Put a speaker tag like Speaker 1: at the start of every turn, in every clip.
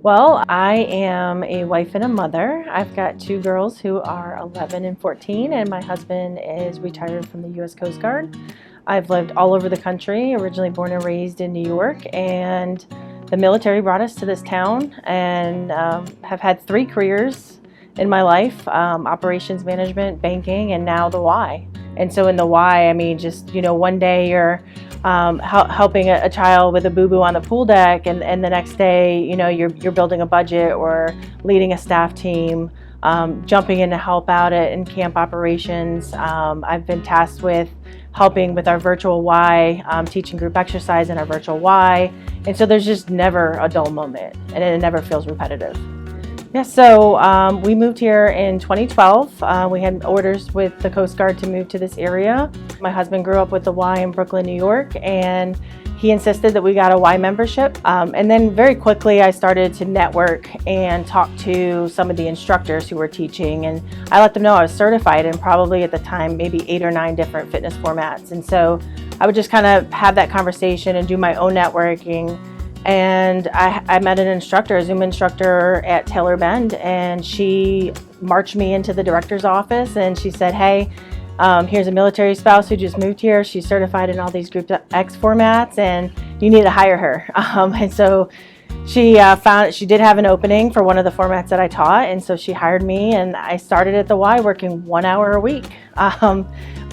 Speaker 1: Well, I am a wife and a mother. I've got two girls who are 11 and 14, and my husband is retired from the U.S. Coast Guard. I've lived all over the country, originally born and raised in New York, and the military brought us to this town, and have had three careers in my life: operations management, banking, and now the Y. And so in the Y, I mean, just, one day you're helping a child with a boo-boo on the pool deck, and the next day, you're building a budget or leading a staff team, jumping in to help out in camp operations. I've been tasked with helping with our virtual Y, teaching group exercise in our virtual Y, and so there's just never a dull moment, and it never feels repetitive. Yeah, so we moved here in 2012. We had orders with the Coast Guard to move to this area. My husband grew up with the Y in Brooklyn, New York, and he insisted that we got a Y membership. And then very quickly I started to network and talk to some of the instructors who were teaching, and I let them know I was certified in probably at the time maybe 8 or 9 different fitness formats. And so I would just kind of have that conversation and do my own networking. And I met an instructor, a Zoom instructor at Taylor Bend, and she marched me into the director's office and she said, "Hey, here's a military spouse who just moved here. She's certified in all these Group X formats, and you need to hire her." And so she she did have an opening for one of the formats that I taught, and so she hired me, and I started at the Y working 1 hour a week.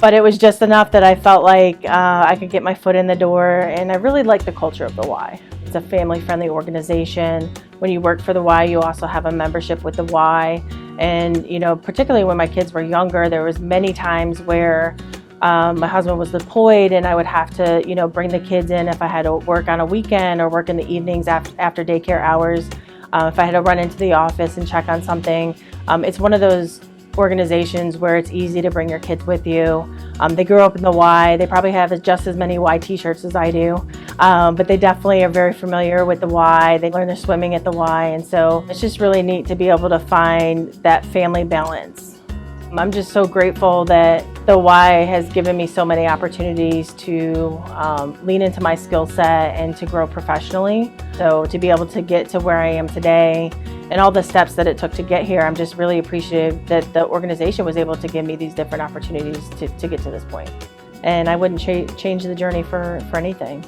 Speaker 1: But it was just enough that I felt like I could get my foot in the door, and I really like the culture of the Y. It's a family-friendly organization. When you work for the Y, you also have a membership with the Y. And, particularly when my kids were younger, there was many times where my husband was deployed and I would have to, bring the kids in if I had to work on a weekend or work in the evenings after daycare hours. If I had to run into the office and check on something. It's one of those organizations where it's easy to bring your kids with you. They grew up in the Y. They probably have just as many Y t-shirts as I do, but they definitely are very familiar with the Y. They learn their swimming at the Y, and so it's just really neat to be able to find that family balance. I'm just so grateful that the Y has given me so many opportunities to lean into my skill set and to grow professionally. So to be able to get to where I am today and all the steps that it took to get here, I'm just really appreciative that the organization was able to give me these different opportunities to get to this point. And I wouldn't change the journey for anything.